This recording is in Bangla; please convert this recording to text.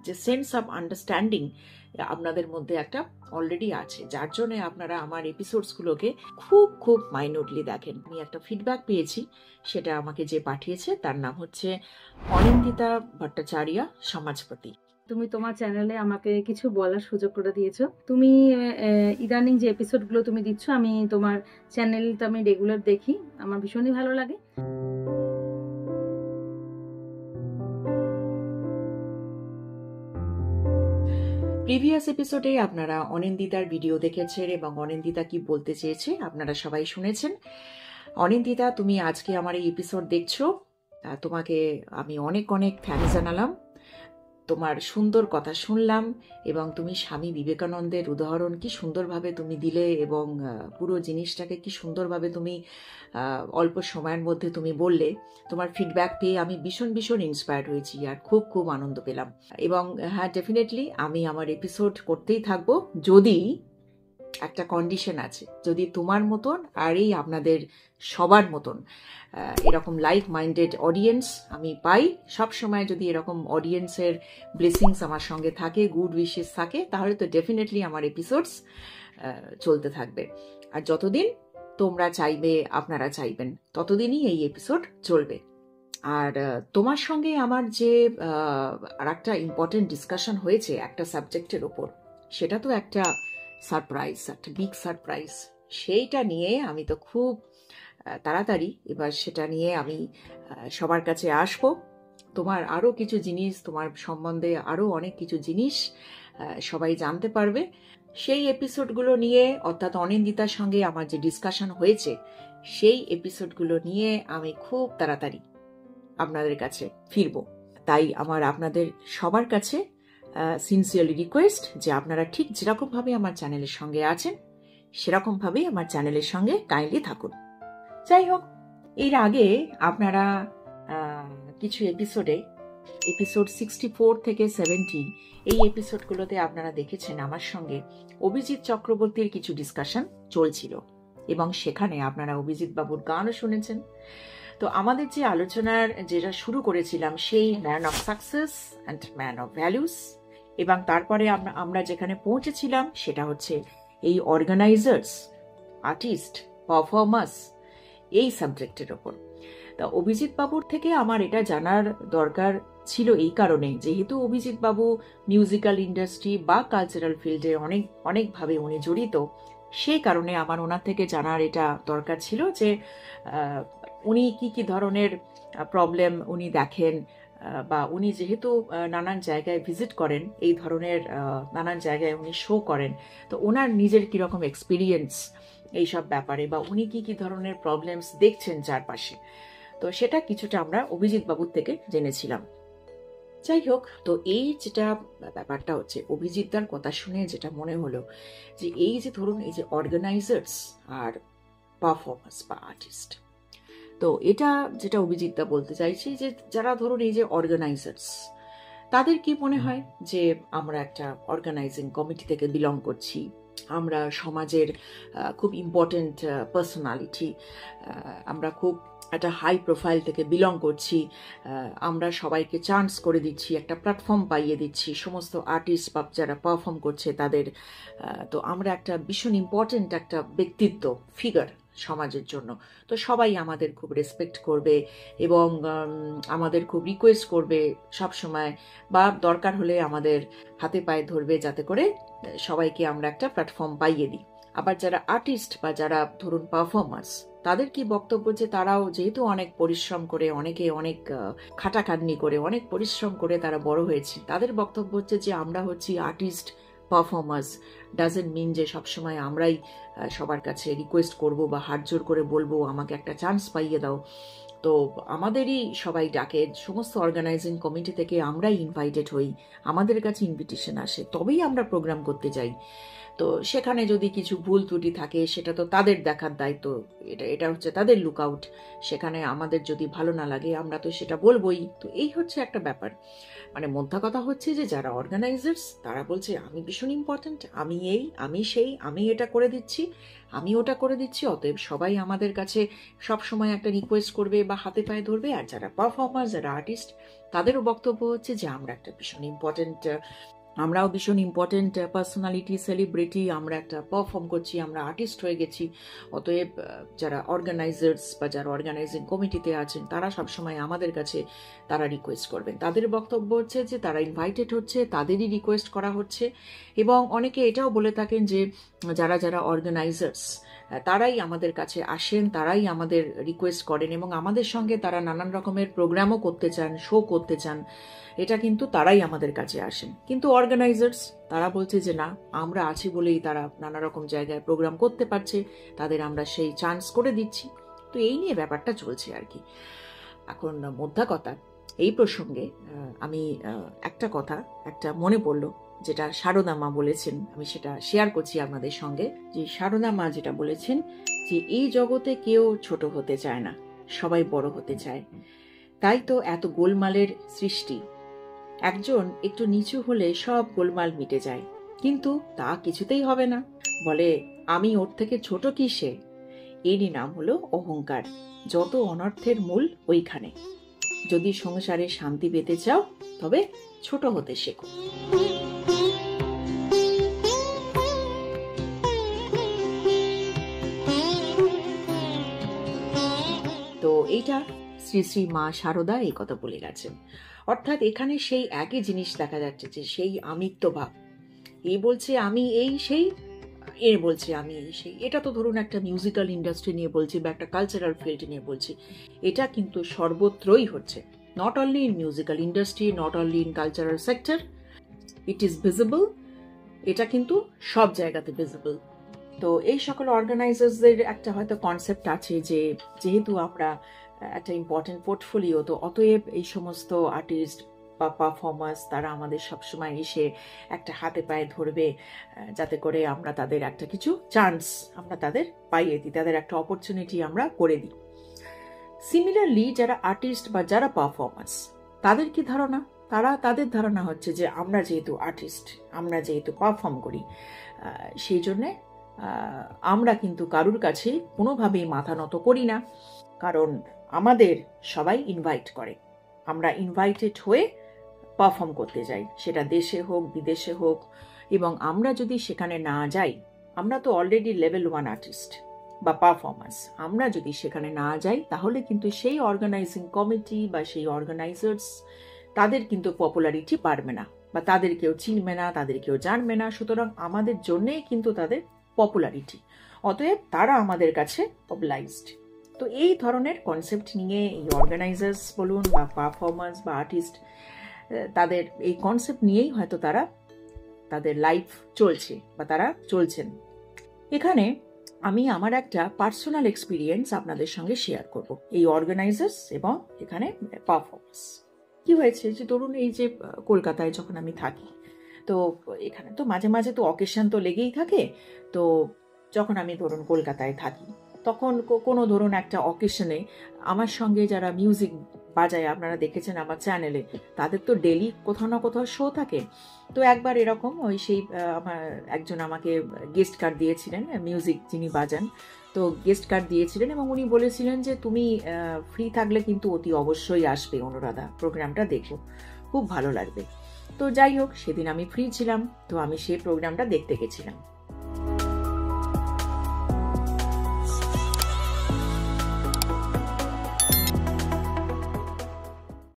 যে সেন্স অফ আন্ডারস্ট্যান্ডিং আপনাদের মধ্যে একটা অলরেডি আছে, যার জন্য আপনারা আমার এপিসোডসগুলোকে খুব খুব মাইনুটলি দেখেন। আমি একটা ফিডব্যাক পেয়েছি, সেটা আমাকে যে পাঠিয়েছে তার নাম হচ্ছে অনিন্দিতা ভট্টাচার্য সমাজপতি। তুমি তোমার চ্যানেলে আমাকে কিছু বলার সুযোগ করে দিয়েছো। তুমি ইদানিং যে এপিসোডগুলো তুমি দিচ্ছ, আমি তোমার চ্যানেলটা আমি রেগুলার দেখি, আমার ভীষণই ভালো লাগে। প্রিভিয়াস এপিসোডে আপনারা অনিন্দিতার ভিডিও দেখেছেন এবং অনিন্দিতা কি বলতে চেয়েছে আপনারা সবাই শুনেছেন। অনিন্দিতা, তুমি আজকে আমার এই এপিসোড দেখছো, তোমাকে আমি অনেক অনেক থ্যাঙ্কস জানালাম। তোমার সুন্দর কথা শুনলাম এবং তুমি স্বামী বিবেকানন্দের উদাহরণ কি সুন্দরভাবে তুমি দিলে এবং পুরো জিনিসটাকে কি সুন্দরভাবে তুমি অল্প সময়ের মধ্যে তুমি বললে। তোমার ফিডব্যাক পেয়ে আমি ভীষণ ভীষণ ইন্সপায়ার্ড হয়েছি আর খুব খুব আনন্দ পেলাম। এবং হ্যাঁ, ডেফিনেটলি আমি আমার এপিসোড করতেই থাকবো, যদি একটা কন্ডিশন আছে, যদি তোমার মতন আর এই আপনাদের সবার মতন এরকম লাইক মাইন্ডেড অডিয়েন্স আমি পাই সব সময়, যদি এরকম অডিয়েন্সের ব্লেসিংস আমার সঙ্গে থাকে, গুড উইশেস থাকে, তাহলে তো ডেফিনেটলি আমার এপিসোডস চলতে থাকবে। আর যতদিন তোমরা চাইবে, আপনারা চাইবেন, ততদিনই এই এপিসোড চলবে। আর তোমার সঙ্গে আমার যে আর একটা ইম্পর্টেন্ট ডিসকাশন হয়েছে একটা সাবজেক্টের ওপর, সেটা তো একটা সারপ্রাইজ, একটা বিগ সারপ্রাইজ। সেইটা নিয়ে আমি তো খুব তাড়াতাড়ি এবার সেটা নিয়ে আমি সবার কাছে আসব। তোমার আরও কিছু জিনিস, তোমার সম্বন্ধে আরও অনেক কিছু জিনিস সবাই জানতে পারবে। সেই এপিসোডগুলো নিয়ে, অর্থাৎ অনিন্দিতার সঙ্গে আমার যে ডিসকাশন হয়েছে সেই এপিসোডগুলো নিয়ে আমি খুব তাড়াতাড়ি আপনাদের কাছে ফিরব। তাই আমার আপনাদের সবার কাছে সিনসিয়ারলি রিকোয়েস্ট যে আপনারা ঠিক যেরকমভাবে আমার চ্যানেলের সঙ্গে আছেন সেরকমভাবেই আমার চ্যানেলের সঙ্গে কাইন্ডলি থাকুন। যাই হোক, এর আগে আপনারা কিছু এপিসোড 64 থেকে 70 এই এপিসোডগুলোতে আপনারা দেখেছেন আমার সঙ্গে অভিজিৎ চক্রবর্তীর কিছু ডিসকাশন চলছিল এবং সেখানে আপনারা অভিজিৎ বাবুর গানও শুনেছেন। তো আমাদের যে আলোচনার যেটা শুরু করেছিলাম সেই man of success and man of values, এবং তারপরে আমরা যেখানে পৌঁছেছিলাম সেটা হচ্ছে এই অর্গানাইজার্স, আর্টিস্ট, পারফর্মার্স, এই সাবজেক্টের ওপর। তা অভিজিৎ বাবুর থেকে আমার এটা জানার দরকার ছিল এই কারণে, যেহেতু অভিজিৎ বাবু মিউজিক্যাল ইন্ডাস্ট্রি বা কালচারাল ফিল্ডে অনেকভাবে উনি জড়িত, সেই কারণে আমার ওনার থেকে জানার এটা দরকার ছিল যে উনি কি ধরনের প্রবলেম উনি দেখেন, বা উনি যেহেতু নানান জায়গায় ভিজিট করেন, এই ধরনের নানান জায়গায় উনি শো করেন, তো ওনার নিজের কীরকম এক্সপিরিয়েন্স এইসব ব্যাপারে, বা উনি কি ধরনের প্রবলেমস দেখছেন চারপাশে, তো সেটা কিছুটা আমরা অভিজিৎ বাবুর থেকে জেনেছিলাম। যাই হোক, তো এই যেটা ব্যাপারটা হচ্ছে অভিজিৎদার কথা শুনে যেটা মনে হলো যে এই যে ধরুন এই যে অর্গানাইজার্স আর পারফর্মার্স বা আর্টিস্ট, তো এটা যেটা অভিজিৎদা বলতে চাইছি যে যারা ধরুন এই যে অর্গানাইজার্স, তাদের কি মনে হয় যে আমরা একটা অর্গানাইজিং কমিটি থেকে বিলং করছি, আমরা সমাজের খুব ইম্পর্টেন্ট পার্সোনালিটি, আমরা খুব একটা হাই প্রোফাইল থেকে বিলং করছি, আমরা সবাইকে চান্স করে দিচ্ছি, একটা প্ল্যাটফর্ম পাইয়ে দিচ্ছি সমস্ত আর্টিস্ট বা যারা পারফর্ম করছে তাদের, তো আমরা একটা ভীষণ ইম্পর্টেন্ট একটা ব্যক্তিত্ব, ফিগার সমাজের জন্য, তো সবাই আমাদের খুব রেসপেক্ট করবে এবং আমাদের খুব রিকোয়েস্ট করবে সব সময়, বা দরকার হলে আমাদের হাতে পায়ে ধরবে, যাতে করে সবাইকে আমরা একটা প্ল্যাটফর্ম পাইয়ে দিই। আবার যারা আর্টিস্ট বা যারা ধরুন পারফর্মার্স, তাদের কি বক্তব্য যে তারাও যেহেতু অনেক পরিশ্রম করে, অনেকে অনেক খাটাখাটনি করে, অনেক পরিশ্রম করে তারা বড় হয়েছে, তাদের বক্তব্য হচ্ছে যে আমরা হচ্ছি আর্টিস্ট পারফর্মার্স, ডাজেন্ট মিন যে সবসময় আমরাই সবার কাছে রিকোয়েস্ট করব বা হাত জোর করে বলবো আমাকে একটা চান্স পাইয়ে দাও। তো আমাদেরই সবাই ডাকে, সমস্ত অর্গানাইজিং কমিটি থেকে আমরাই ইনভাইটেড হই, আমাদের কাছে ইনভিটেশন আসে, তবেই আমরা প্রোগ্রাম করতে যাই। তো সেখানে যদি কিছু ভুল ত্রুটি থাকে সেটা তো তাদের দেখার দায়িত্ব, এটা হচ্ছে তাদের লুকআউট। সেখানে আমাদের যদি ভালো না লাগে আমরা তো সেটা বলবোই। তো এই হচ্ছে একটা ব্যাপার, মানে মোদ্দা কথা হচ্ছে যে যারা অর্গানাইজার্স তারা বলছে আমি ভীষণ ইম্পর্ট্যান্ট, আমি এই, আমি সেই, আমি এটা করে দিচ্ছি, আমি ওটা করে দিচ্ছি, অতএব সবাই আমাদের কাছে সব সময় একটা রিকোয়েস্ট করবে বা হাতে পায়ে ধরবে। আর যারা পারফর্মার, যারা আর্টিস্ট, তাদেরও বক্তব্য হচ্ছে যে আমরাও ভীষণ ইম্পর্টেন্ট পার্সোনালিটি, সেলিব্রিটি, আমরা একটা পারফর্ম করছি, আমরা আর্টিস্ট হয়ে গেছি, অতএব যারা অর্গানাইজার্স বা যারা অর্গানাইজিং কমিটিতে আছেন তারা সবসময় আমাদের কাছে তারা রিকোয়েস্ট করবেন। তাদের বক্তব্য হচ্ছে যে তারা ইনভাইটেড হচ্ছে, তাদেরই রিকোয়েস্ট করা হচ্ছে, এবং অনেকে এটাও বলে থাকেন যে যারা যারা অর্গানাইজার্স তারাই আমাদের কাছে আসেন, তারাই আমাদের রিকোয়েস্ট করেন এবং আমাদের সঙ্গে তারা নানান রকমের প্রোগ্রামও করতে চান, শো করতে চান, এটা কিন্তু তারাই আমাদের কাছে আসেন। কিন্তু অর্গানাইজার্স তারা বলছে যে না, আমরা আছি বলেই তারা নানা রকম জায়গায় প্রোগ্রাম করতে পারছে, তাদের আমরা সেই চান্স করে দিচ্ছি। তো এই নিয়ে ব্যাপারটা চলছে আর কি। এখন মোদ্দা কথা, এই প্রসঙ্গে আমি একটা মনে পড়লো, যেটা সারদা মা বলেছেন, আমি সেটা শেয়ার করছি আপনাদের সঙ্গে। যে সারদা মা যেটা বলেছেন যে এই জগতে কেউ ছোট হতে চায় না, সবাই বড় হতে চায়, তাই তো এত গোলমালের সৃষ্টি। একজন একটু নিচু হলে সব গোলমাল মিটে যায়, কিন্তু তা কিছুতেই হবে না। বলে আমি ওর থেকে ছোট কিসে? এরই নাম হলো অহংকার। যত অনর্থের মূল ওইখানে। যদি সংসারে শান্তি পেতে চাও তবে ছোট হতে শেখো। তো এইটা শ্রী শ্রী মা শারদা এই কথা বলে গেছেন। অর্থাৎ এখানে সেই একই জিনিস দেখা যাচ্ছে, যে সেই আমিত্ব ভাব। এই বলছে আমি এই সেই, এর বলছে আমি এই সেই। এটা তো ধরুন একটা মিউজিক্যাল ইন্ডাস্ট্রি নিয়ে বলছি বা একটা কালচারাল ফিল্ড নিয়ে বলছি, এটা কিন্তু সর্বত্রই হচ্ছে। Not only in musical industry, not only in cultural sector, it is visible. এটা কিন্তু সব জায়গাতে ভিজিবল। তো এই সকল অর্গানাইজার্সদের একটা হয়তো কনসেপ্ট আছে যে যেহেতু আমরা একটা ইম্পর্টেন্ট পোর্টফোলিও, তো অতএব এই সমস্ত আর্টিস্ট বা পারফর্মার্স তারা আমাদের সবসময় এসে একটা হাতে পায়ে ধরবে, যাতে করে আমরা তাদের একটা কিছু চান্স আমরা তাদের পাইয়ে দিই, তাদের একটা অপরচুনিটি আমরা করে দিই। সিমিলারলি যারা আর্টিস্ট বা যারা পারফর্মার্স, তাদের কি ধারণা? তাদের ধারণা হচ্ছে যে আমরা যেহেতু আর্টিস্ট, আমরা যেহেতু পারফর্ম করি, সেই জন্যে আমরা কিন্তু কারুর কাছে কোনোভাবেই মাথা নত করি না, কারণ আমাদের সবাই ইনভাইট করে, আমরা ইনভাইটেড হয়ে পারফর্ম করতে যাই, সেটা দেশে হোক বিদেশে হোক। এবং আমরা যদি সেখানে না যাই, আমরা তো অলরেডি লেভেল 1 আর্টিস্ট বা পারফর্মার্স, আমরা যদি সেখানে না যাই তাহলে কিন্তু সেই অর্গানাইজিং কমিটি বা সেই অর্গানাইজার্স তাদের কিন্তু পপুলারিটি বাড়বে না, বা তাদের কেউ চিনবে না, তাদের কেউ জানবে না। সুতরাং আমাদের জন্যেই কিন্তু তাদের পপুলারিটি, অতএব তারা আমাদের কাছে পপুলারাইজড। তো এই ধরনের কনসেপ্ট নিয়ে এই অর্গানাইজার্স বলুন বা পারফর্মার্স বা আর্টিস্ট, তাদের এই কনসেপ্ট নিয়েই হয়তো তারা তাদের লাইফ চলছে বা তারা চলছেন। এখানে আমি আমার একটা পার্সোনাল এক্সপিরিয়েন্স আপনাদের সঙ্গে শেয়ার করব, এই অর্গানাইজার্স এবং এখানে পারফর্মার্স। কি হয়েছে যে ধরুন এই যে কলকাতায় যখন আমি থাকি, তো এখানে তো মাঝে মাঝে তো অকেশন তো লেগেই থাকে। তো যখন আমি ধরুন কলকাতায় থাকি, তখন কোনো ধরুন একটা অকেশনে আমার সঙ্গে যারা মিউজিক বাজায়, আপনারা দেখেছেন আমার চ্যানেলে, তাদের তো ডেলি কোথাও না কোথাও শো থাকে। তো একবার এরকম আমার একজন আমাকে গেস্ট কার্ড দিয়েছিলেন, মিউজিক যিনি বাজান, তো গেস্ট কার্ড দিয়েছিলেন এবং উনি বলেছিলেন যে তুমি ফ্রি থাকলে কিন্তু অতি অবশ্যই আসবে অনুরাধা, প্রোগ্রামটা দেখো, খুব ভালো লাগবে। তো যাই হোক, সেদিন আমি ফ্রি ছিলাম, তো আমি সেই প্রোগ্রামটা দেখতে গেছিলাম।